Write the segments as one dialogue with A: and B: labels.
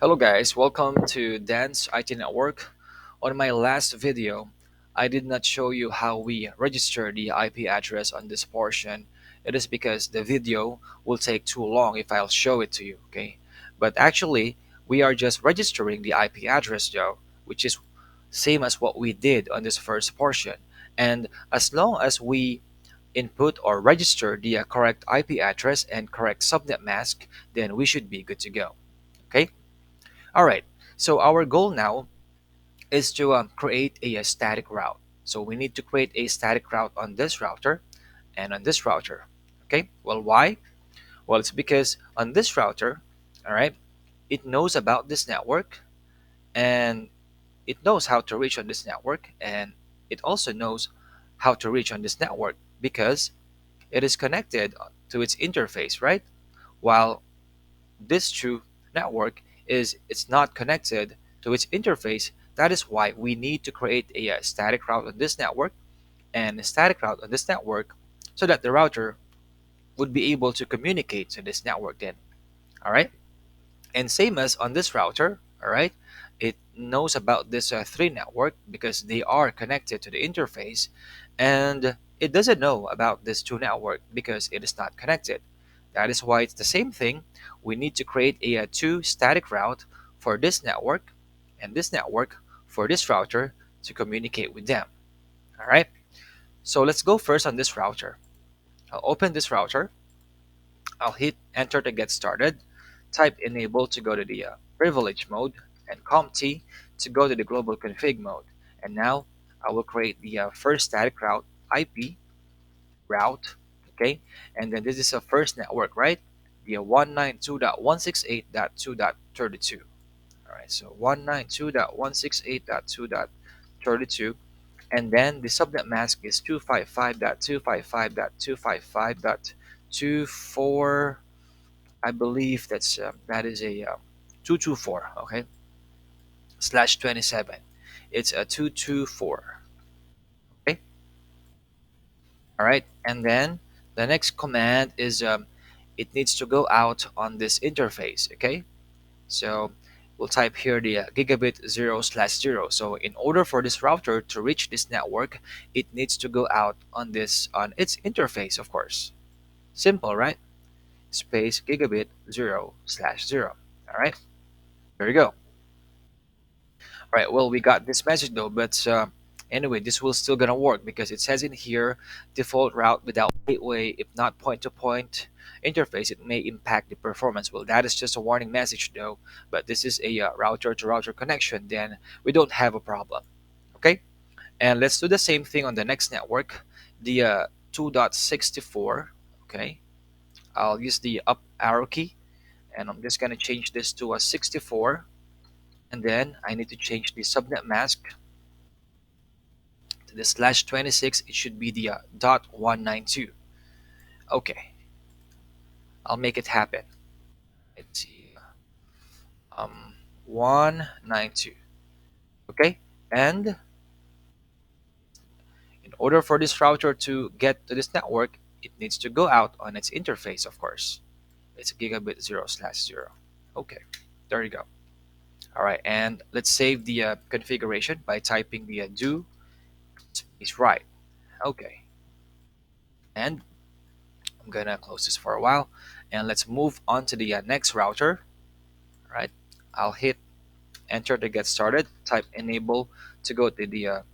A: Hello guys, welcome to Dan's IT Network. On my last video, I did not show you how we register the IP address on this portion. It is because the video will take too long if I'll show it to you, okay? But actually, we are just registering the IP address though, which is same as what we did on this first portion. And as long as we input or register the correct IP address and correct subnet mask, then we should be good to go, okay? All right. So our goal now is to create a static route. So we need to create a static route on this router and on this router. Okay. Well, why? Well, it's because on this router, all right, it knows about this network and it knows how to reach on this network, and it also knows how to reach on this network because it is connected to its interface, right? While this true network is it's not connected to its interface. That is why we need to create a static route on this network and a static route on this network so that the router would be able to communicate to this network then. All right. And same as on this router, all right, it knows about this three network because they are connected to the interface, and it doesn't know about this two network because it is not connected. That is why it's the same thing. We need to create a two static route for this network and this network for this router to communicate with them. All right. So let's go first on this router. I'll open this router. I'll hit enter to get started, type enable to go to the privilege mode, and CompT to go to the global config mode. And now I will create the first static route IP route, okay? And then this is a first network, right? The 192.168.2.32. All right, so 192.168.2.32. And then the subnet mask is 255.255.255.24. I believe that is a 224, okay, slash 27. It's a 224, okay. All right, and then the next command is it needs to go out on this interface, okay. So we'll type here the gigabit 0/0. So in order for this router to reach this network, it needs to go out on this on its interface, of course. Simple, right? Space gigabit 0/0. All right, there you go. All right, well, we got this message though, but anyway, this will still gonna work because it says in here, default route without gateway, if not point-to-point interface, it may impact the performance. Well, that is just a warning message though, but this is a router-to-router connection, then we don't have a problem, okay? And let's do the same thing on the next network, the 2.64, okay? I'll use the up arrow key, and I'm just gonna change this to a 64, and then I need to change the subnet mask to the slash 26. It should be the dot 192. Okay, I'll make it happen. Let's see, 192. Okay, and in order for this router to get to this network, it needs to go out on its interface, of course. It's a gigabit 0/0. Okay, there you go. All right, and let's save the configuration by typing the do space right. Okay, and I'm gonna close this for a while, and let's move on to the next router. All right, I'll hit enter to get started, type enable to go to the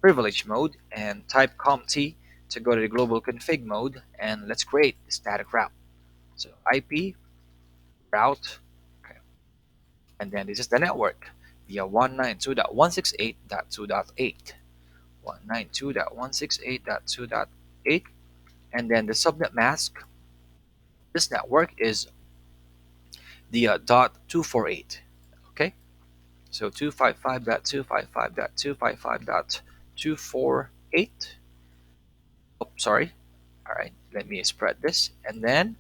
A: privilege mode, and type CompT to go to the global config mode, and let's create the static route. So IP route, okay, and then this is the network, the 192.168.2.8, 192.168.2.8, and then the subnet mask. This network is the dot 248. Okay, so 255.255.255.248. Oh, sorry. All right, let me spread this. And then,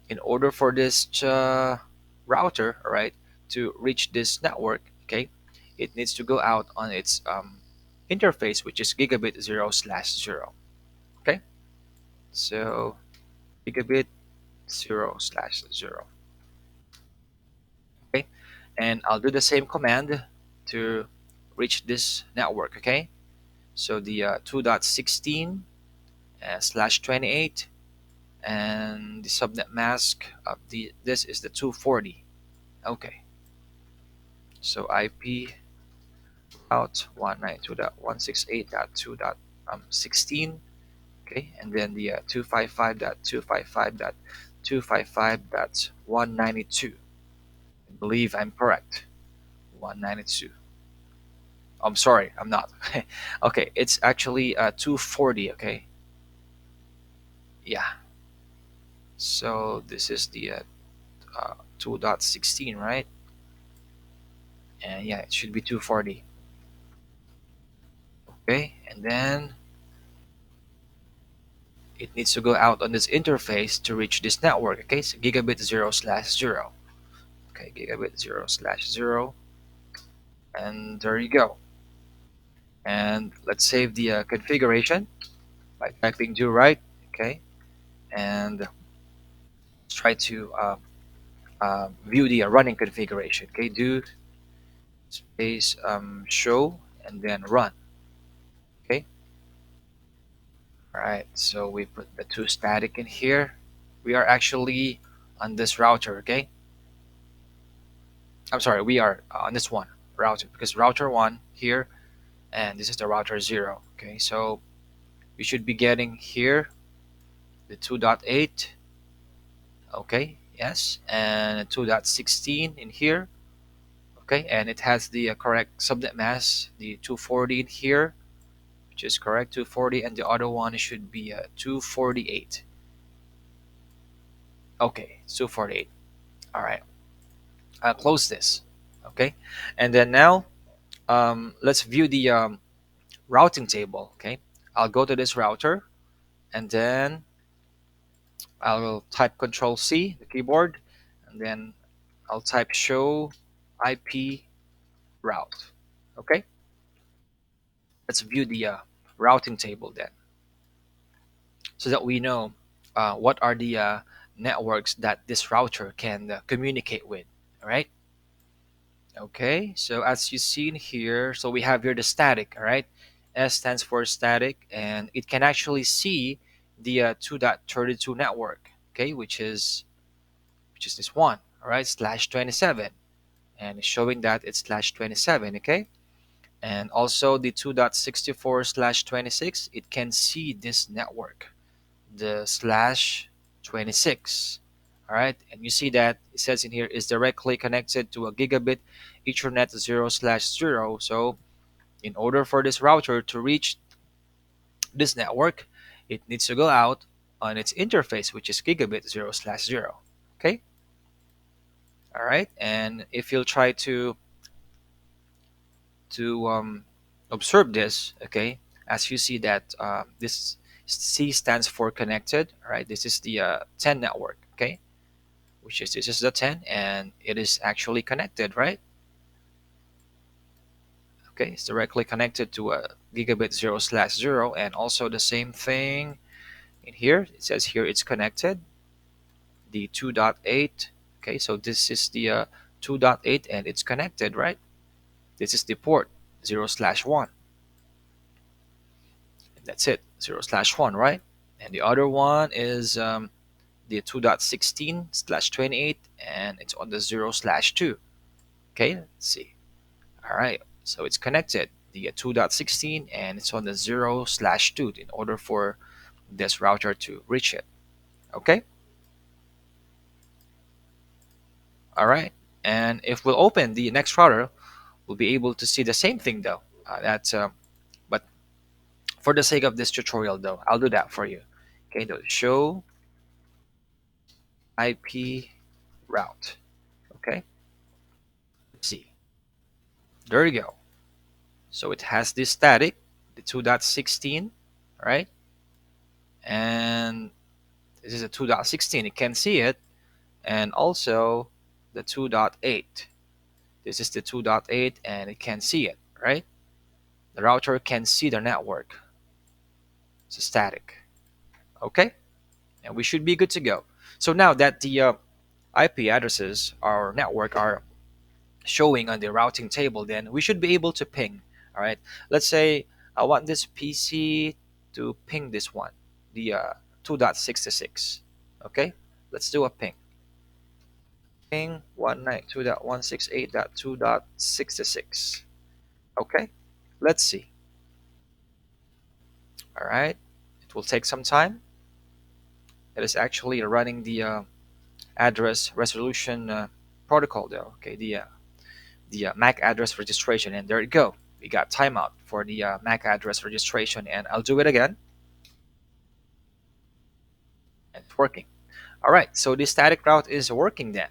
A: in order for this router, all right, to reach this network, okay, it needs to go out on its interface, which is gigabit 0/0. Okay, so gigabit 0/0. Okay, and I'll do the same command to reach this network. Okay, so the 2.16 slash 28, and the subnet mask of the this is the 240. Okay, so IP out 192.168.2.16. Okay, and then the 255.255.255.192. I believe I'm correct. 192. I'm sorry, I'm not. Okay, it's actually 240. Okay, yeah. So this is the 2.16, right? And yeah, it should be 240. Okay, and then it needs to go out on this interface to reach this network. Okay, so gigabit 0 slash 0. Okay, gigabit 0 slash 0, and there you go. And let's save the configuration by typing do right. Okay, and let's try to view the running configuration. Okay, do space show and then run. Okay, all right, so we put the two static in here. We are actually on this router. Okay, I'm sorry, we are on this one router, because router 1 here, and this is the router 0. Okay, so we should be getting here the 2.8. Okay, yes, and 2.16 in here. Okay, and it has the correct subnet mask, the 240 in here, which is correct, 240, and the other one should be 248. Okay, it's 248. All right, I'll close this. Okay, and then now let's view the routing table. Okay, I'll go to this router, and then I'll type Control C, the keyboard, and then I'll type show IP route. Okay, let's view the routing table then, so that we know what are the networks that this router can communicate with. All right. Okay, so as you see in here, so we have here the static. All right, S stands for static, and it can actually see the 2.32 network. Okay, which is this one. All right, slash 27, and it's showing that it's slash 27. Okay, and also the 2.64 slash 26, it can see this network, the slash 26. All right, and you see that it says in here is directly connected to a gigabit ethernet 0 slash 0. So in order for this router to reach this network, it needs to go out on its interface, which is gigabit 0 slash 0. Okay, all right, and if you'll try to observe this. Okay, as you see that this C stands for connected. All right, this is the 10 network. Okay, which is this is the 10, and it is actually connected, right? Okay, it's directly connected to a gigabit 0 slash 0, and also the same thing in here. It says here it's connected, the 2.8. Okay, so this is the 2.8, and it's connected, right? This is the port 0 slash 1. That's it, 0 slash 1, right? And the other one is the 2.16 slash 28, and it's on the 0 slash 2. Okay, let's see. All right, so it's connected, the 2.16, and it's on the 0 slash 2 in order for this router to reach it. Okay, all right. And if we'll open the next router, we'll be able to see the same thing though. But for the sake of this tutorial though, I'll do that for you. Okay, so show IP route. Okay, let's see. There you go. So it has this static, the 2.16, right? And this is a 2.16. It can see it, and also the 2.8. This is the 2.8, and it can see it, right? The router can see the network. It's static. Okay, and we should be good to go. So now that the IP addresses our network are showing on the routing table, then we should be able to ping. All right. Let's say I want this PC to ping this one, the 2.66. Okay. Let's do a ping. Ping 192.168.2.66. Okay. Let's see. All right. It will take some time. It is actually running the address resolution protocol though. Okay. The MAC address registration, and there you go. We got timeout for the MAC address registration, and I'll do it again, and it's working. All right, so the static route is working then.